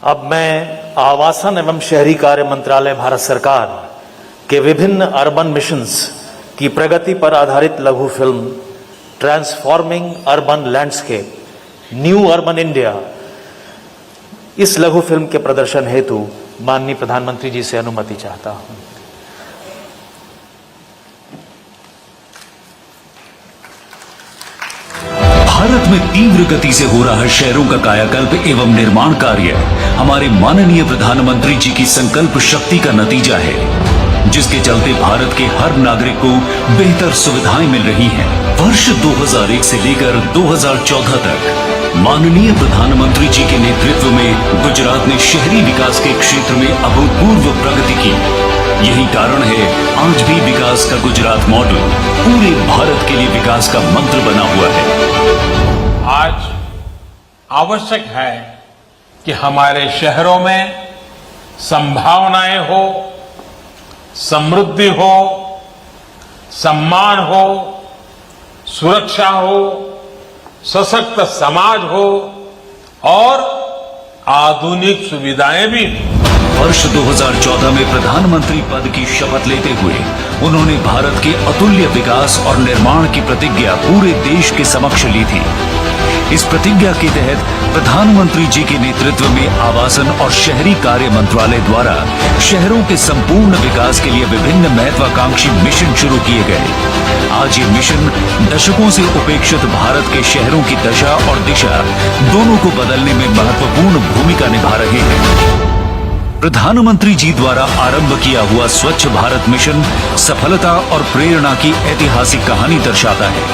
अब मैं आवासन एवं शहरी कार्य मंत्रालय भारत सरकार के विभिन्न अर्बन मिशंस की प्रगति पर आधारित लघु film transforming urban landscape new urban India, इस लघु फिल्म के प्रदर्शन हेतु माननीय प्रधानमंत्री जी से अनुमति चाहता हूं। भारत में तीव्र गति से हो रहा शहरों का कायाकल्प एवं निर्माण कार्य हमारे माननीय प्रधानमंत्री जी की संकल्प शक्ति का नतीजा है, जिसके चलते भारत के हर नागरिक को बेहतर सुविधाएं मिल रही हैं। वर्ष 2001 से लेकर 2014 तक माननीय प्रधानमंत्री जी के नेतृत्व में गुजरात ने शहरी विकास के क्षेत्र में अभूतपूर्व प्रगति की। यही कारण है आज भी विकास का गुजरात मॉडल पूरे भारत के लिए विकास का मंत्र बना हुआ है। आज आवश्यक है कि हमारे शहरों में संभावनाएं हो, समृद्धि हो, सम्मान हो, सुरक्षा हो, सशक्त समाज हो और आधुनिक सुविधाएं भी हो। वर्ष 2014 में प्रधानमंत्री पद की शपथ लेते हुए उन्होंने भारत के अतुल्य विकास और निर्माण की प्रतिज्ञा पूरे देश के समक्ष ली थी। इस प्रतिज्ञा के तहत प्रधानमंत्री जी के नेतृत्व में आवासन और शहरी कार्य मंत्रालय द्वारा शहरों के संपूर्ण विकास के लिए विभिन्न महत्वाकांक्षी मिशन शुरू किए गए। आज ये मिशन दशकों से उपेक्षित भारत के शहरों की दशा और दिशा दोनों को बदलने में महत्वपूर्ण भूमिका निभा रहे हैं। प्रधानमंत्री जी द्वारा आरंभ किया हुआ स्वच्छ भारत मिशन सफलता और प्रेरणा की ऐतिहासिक कहानी दर्शाता है।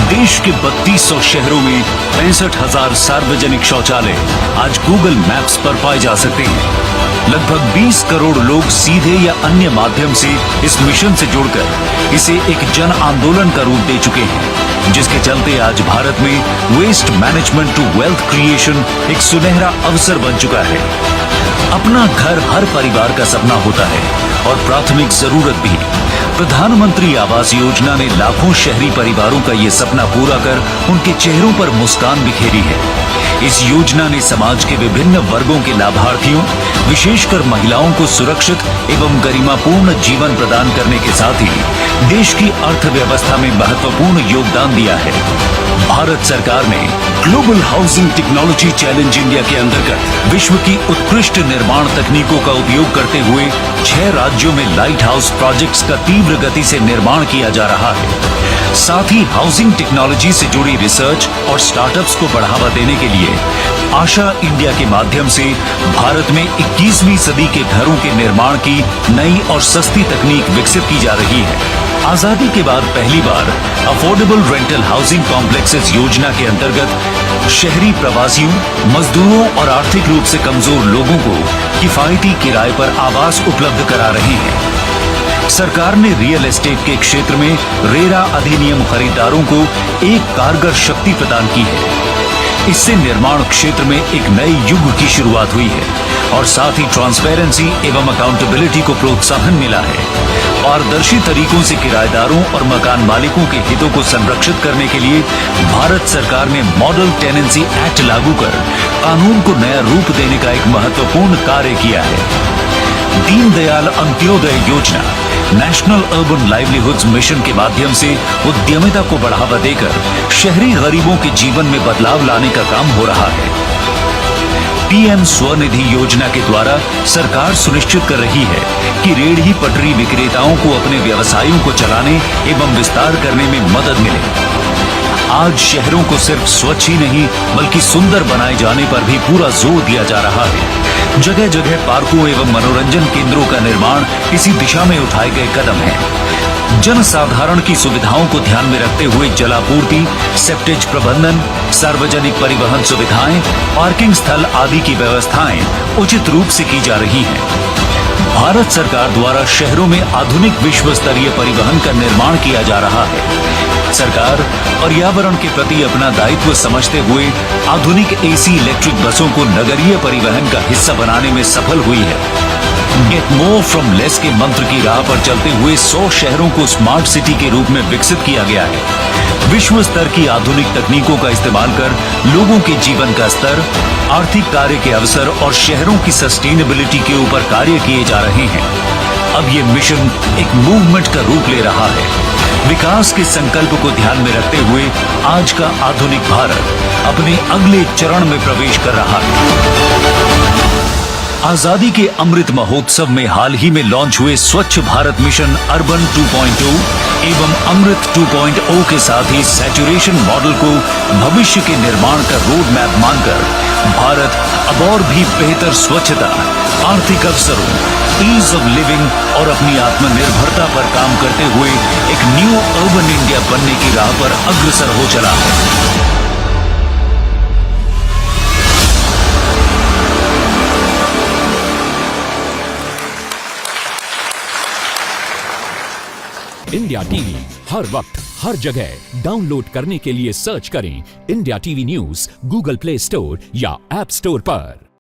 देश के 3200 शहरों में 65,000 सार्वजनिक शौचालय आज गूगल मैप्स पर पाए जा सकते हैं। लगभग 20 करोड़ लोग सीधे या अन्य माध्यम से इस मिशन से जुड़कर इसे एक जन आंदोलन का रूप दे चुके हैं, जिसके चलते आज भारत में waste management to wealth creation एक सुनहरा अवसर बन चुका है। अपना घर हर परिवार का सपना होता है और प्राथमिक जरूरत भी। प्रधानमंत्री आवास योजना ने लाखों शहरी परिवारों का ये सपना पूरा कर उनके चेहरों पर मुस्कान बिखेरी है। इस योजना ने समाज के विभिन्न वर्गों के लाभार्थियों, विशेषकर महिलाओं को सुरक्षित एवं गरिमापूर्ण जीवन प्रदान करने के साथ ही देश की अर्थव्यवस्था में महत्वपूर्ण योगदान दिया है। भारत सरकार ने global housing technology challenge India के अंतर्गत विश्व की उत्कृष्ट निर्माण तकनीकों का उपयोग करते हुए 6 राज्यों में लाइट हाउस प्रोजेक्ट्स का तीव्र गति से निर्माण किया जा रहा है। साथ ही हाउसिंग टेक्नोलॉजी से जुड़ी रिसर्च और स्टार्टअप्स को बढ़ावा देने के लिए आशा इंडिया के माध्यम से भारत में 21वीं सदी के घरों के निर्माण की नई और सस्ती तकनीक विकसित की जा रही है। आजादी के बाद पहली बार अफोर्डेबल रेंटल हाउसिंग कॉम्प्लेक्सेस योजना के अंतर्गत शहरी प्रवासियों, मजदूरों और आर्थिक रूप से कमजोर लोगों को किफायती किराए पर आवास उपलब्ध करा रहे हैं। सरकार ने रियल एस्टेट के क्षेत्र में रेरा अधिनियम खरीदारों को एक कारगर शक्ति प्रदान की है। इससे निर्माण क्षेत्र में एक नए युग की शुरुआत हुई है और साथ ही ट्रांसपेरेंसी एवं अकाउंटेबिलिटी को प्रोत्साहन मिला है। पारदर्शी तरीकों से किराएदारों और मकान मालिकों के हितों को संरक्षित करने के लिए भारत सरकार ने मॉडल टेनेंसी एक्ट लागू कर कानून को नया रूप देने का एक महत्वपूर्ण कार्य किया है। दीनदयाल अंत्योदय योजना नेशनल अर्बन लाइवलीहुड्स मिशन के माध्यम से उद्यमिता को बढ़ावा देकर शहरी गरीबों के जीवन में बदलाव लाने का काम हो रहा है। पीएम स्वनिधि योजना के द्वारा सरकार सुनिश्चित कर रही है कि रेहड़ी पटरी विक्रेताओं को अपने व्यवसायों को चलाने एवं विस्तार करने में मदद मिले। आज शहरों को सिर्फ स्वच्छ ही नहीं बल्कि सुंदर बनाए जाने पर भी पूरा जोर दिया जा रहा है। जगह जगह पार्कों एवं मनोरंजन केंद्रों का निर्माण इसी दिशा में उठाए गए कदम है। जन साधारण की सुविधाओं को ध्यान में रखते हुए जलापूर्ति, सेप्टेज प्रबंधन, सार्वजनिक परिवहन सुविधाएं, पार्किंग स्थल आदि की व्यवस्थाएं उचित रूप से की जा रही हैं। भारत सरकार द्वारा शहरों में आधुनिक विश्व स्तरीय परिवहन का निर्माण किया जा रहा है। सरकार पर्यावरण के प्रति अपना दायित्व समझते हुए आधुनिक एसी इलेक्ट्रिक बसों को नगरीय परिवहन का हिस्सा बनाने में सफल हुई है। गेट मोर फ्रॉम लेस के मंत्र की राह पर चलते हुए 100 शहरों को स्मार्ट सिटी के रूप में विकसित किया गया है। विश्व स्तर की आधुनिक तकनीकों का इस्तेमाल कर लोगों के जीवन का स्तर, आर्थिक कार्य के अवसर और शहरों की सस्टेनेबिलिटी के ऊपर कार्य किए जा रहे हैं। अब ये मिशन एक मूवमेंट का रूप ले रहा है। विकास के संकल्प को ध्यान में रखते हुए आज का आधुनिक भारत अपने अगले चरण में प्रवेश कर रहा है। आजादी के अमृत महोत्सव में हाल ही में लॉन्च हुए स्वच्छ भारत मिशन अर्बन 2.0 एवं अमृत 2.0 के साथ ही सैचुरेशन मॉडल को भविष्य के निर्माण का रोड मैप मानकर भारत अब और भी बेहतर स्वच्छता, आर्थिक अवसरों, ईज ऑफ लिविंग और अपनी आत्मनिर्भरता पर काम करते हुए एक न्यू अर्बन इंडिया बनने की राह पर अग्रसर हो चला है। इंडिया टीवी हर वक्त हर जगह डाउनलोड करने के लिए सर्च करें India TV news Google play store या ऐप स्टोर पर।